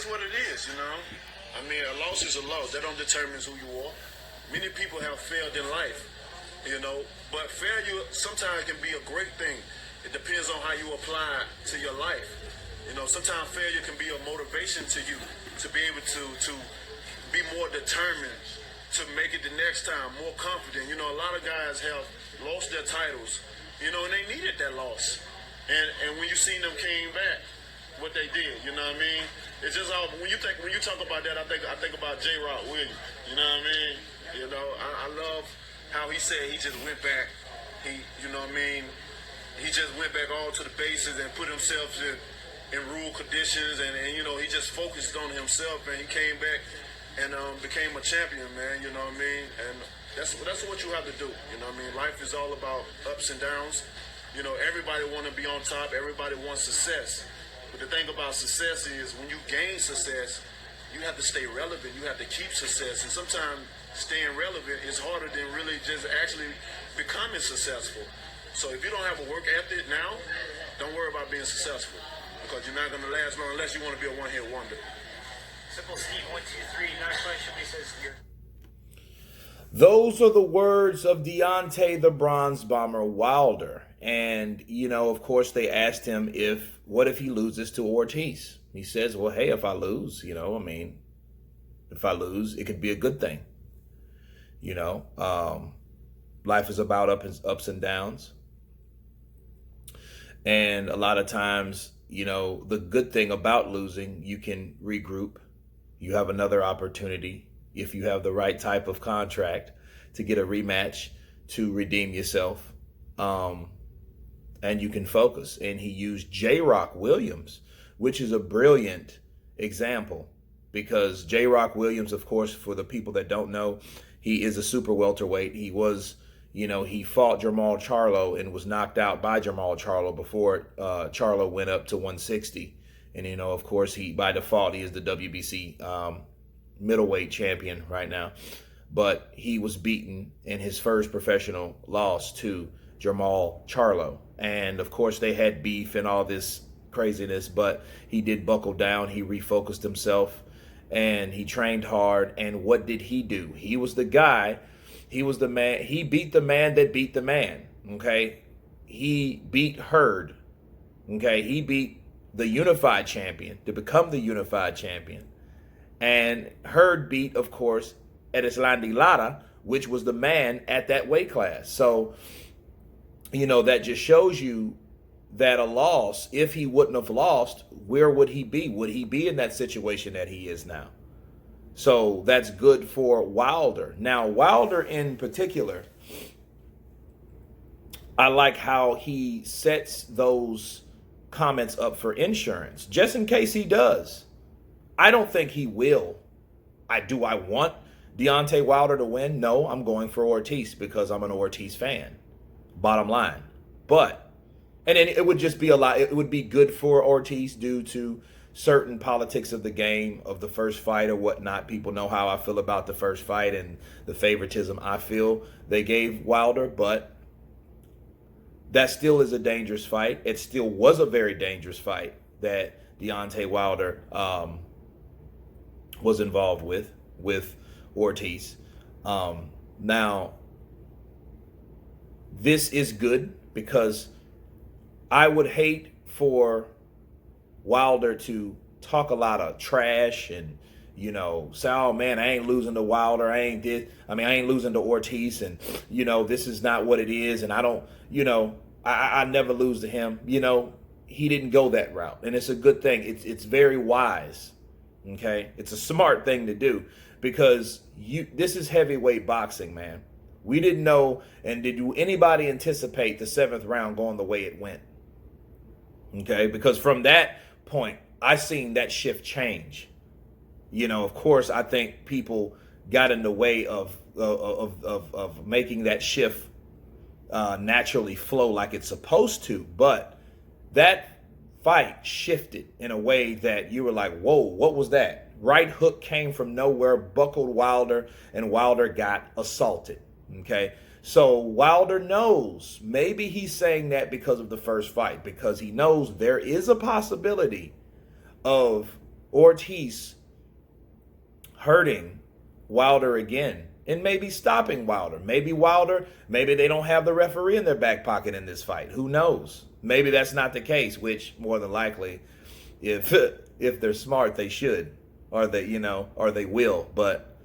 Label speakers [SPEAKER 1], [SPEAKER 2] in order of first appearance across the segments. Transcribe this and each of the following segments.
[SPEAKER 1] what it is, you know. I mean, a loss is a loss. That don't determine who you are. Many people have failed in life, you know, but failure sometimes can be a great thing. It depends on how you apply it to your life. You know, sometimes failure can be a motivation to you to be able to be more determined, to make it the next time, more confident. You know, a lot of guys have lost their titles, you know, and they needed that loss. And when you seen them came back, what they did, you know what I mean? It's just all when you talk about that, I think about J. Rock Williams. You know what I mean? You know, I love how he said he just went back. He, you know what I mean? He just went back all to the bases and put himself in rule conditions, and you know, he just focused on himself, and he came back and became a champion, man. You know what I mean? And that's what you have to do. You know what I mean? Life is all about ups and downs. You know, everybody want to be on top. Everybody wants success. But the thing about success is when you gain success, you have to stay relevant. You have to keep success. And sometimes staying relevant is harder than really just actually becoming successful. So if you don't have a work ethic now, don't worry about being successful, because you're not going to last long unless you want to be a one-hit wonder.
[SPEAKER 2] Simple Steve 123. Next question, he says here.
[SPEAKER 3] Those are the words of Deontay the Bronze Bomber Wilder. And, you know, of course, they asked him what if he loses to Ortiz? He says, well, hey, if I lose, you know, I mean, if I lose, it could be a good thing. You know, life is about ups and downs. And a lot of times, you know, the good thing about losing, you can regroup. You have another opportunity if you have the right type of contract to get a rematch to redeem yourself. And you can focus. And he used J. Rock Williams, which is a brilliant example, because J. Rock Williams, of course, for the people that don't know, he is a super welterweight. He was, you know, he fought Jermall Charlo and was knocked out by Jermall Charlo before Charlo went up to 160. And, you know, of course, by default, he is the WBC middleweight champion right now. But he was beaten in his first professional loss to Jermall Charlo. And, of course, they had beef and all this craziness, but he did buckle down. He refocused himself and he trained hard. And what did he do? He was the guy. He was the man. He beat the man that beat the man. Okay. He beat Hurd. Okay. He beat the unified champion to become the unified champion. And Hurd beat, of course, Erislandy Lara, which was the man at that weight class. So, you know, that just shows you that a loss, if he wouldn't have lost, where would he be? Would he be in that situation that he is now? So that's good for Wilder. Now, Wilder in particular, I like how he sets those comments up for insurance, just in case he does. I don't think he will. Do I want Deontay Wilder to win? No, I'm going for Ortiz because I'm an Ortiz fan. Bottom line. And then it would just be it would be good for Ortiz due to certain politics of the game, of the first fight or whatnot. People know how I feel about the first fight and the favoritism I feel they gave Wilder, but that still is a dangerous fight. It still was a very dangerous fight that Deontay Wilder was involved with Ortiz. Now, this is good because I would hate for Wilder to talk a lot of trash and, you know, say, oh man, I ain't losing to Wilder. I ain't losing to Ortiz, and, you know, this is not what it is. And I don't, you know, I never lose to him. You know, he didn't go that route, and it's a good thing. It's very wise. Okay. It's a smart thing to do because this is heavyweight boxing, man. We didn't know, and did anybody anticipate the 7th round going the way it went? Okay, because from that point, I seen that shift change. You know, of course, I think people got in the way of making that shift naturally flow like it's supposed to. But that fight shifted in a way that you were like, whoa, what was that? Right hook came from nowhere, buckled Wilder, and Wilder got assaulted. Okay, so Wilder knows, maybe he's saying that because of the first fight, because he knows there is a possibility of Ortiz hurting Wilder again and maybe stopping Wilder. Maybe they don't have the referee in their back pocket in this fight. Who knows? Maybe that's not the case, which more than likely, if they're smart, they should, or they will. But,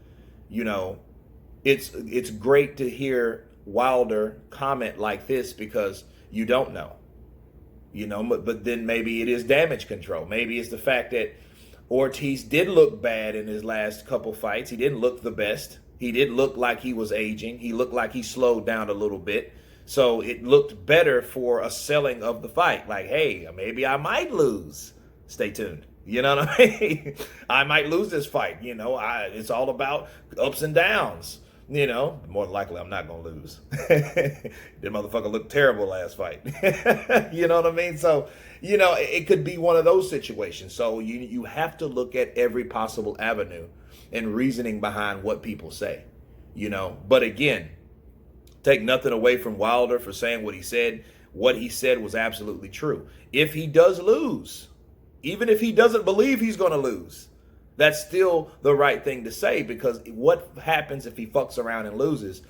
[SPEAKER 3] it's great to hear Wilder comment like this because you don't know. But then maybe it is damage control. Maybe it's the fact that Ortiz did look bad in his last couple fights. He didn't look the best. He didn't look like he was aging. He looked like he slowed down a little bit. So it looked better for a selling of the fight. Like, hey, maybe I might lose. Stay tuned. You know what I mean? I might lose this fight. It's all about ups and downs. More than likely I'm not going to lose. That motherfucker looked terrible last fight. You know what I mean? So, it could be one of those situations. So you have to look at every possible avenue and reasoning behind what people say, But again, take nothing away from Wilder for saying what he said. What he said was absolutely true. If he does lose, even if he doesn't believe he's going to lose, that's still the right thing to say, because what happens if he fucks around and loses?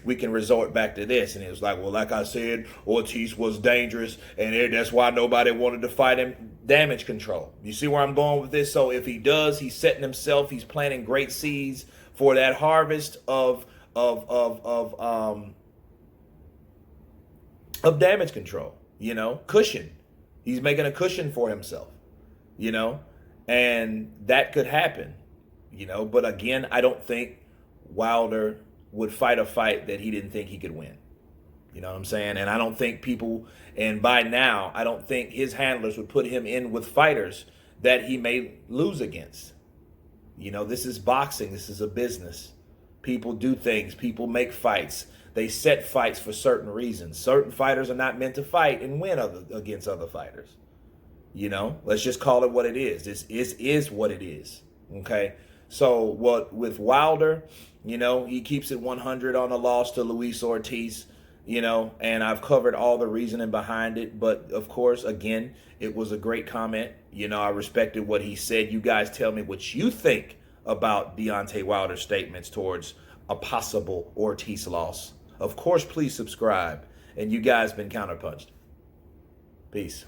[SPEAKER 3] We can resort back to this. And it was like, well, like I said, Ortiz was dangerous, and that's why nobody wanted to fight him. Damage control. You see where I'm going with this? So if he does, he's setting himself, he's planting great seeds for that harvest of damage control, cushion. He's making a cushion for himself, and that could happen, but again, I don't think Wilder would fight a fight that he didn't think he could win. You know what I'm saying? And I don't think by now, I don't think his handlers would put him in with fighters that he may lose against. This is boxing. This is a business. People do things. People make fights. They set fights for certain reasons. Certain fighters are not meant to fight and win against other fighters. Let's just call it what it is. This is what it is. Okay? So with Wilder, he keeps it 100 on a loss to Luis Ortiz, and I've covered all the reasoning behind it. But of course, again, it was a great comment. I respected what he said. You guys tell me what you think about Deontay Wilder's statements towards a possible Ortiz loss. Of course, please subscribe. And you guys been counterpunched. Peace.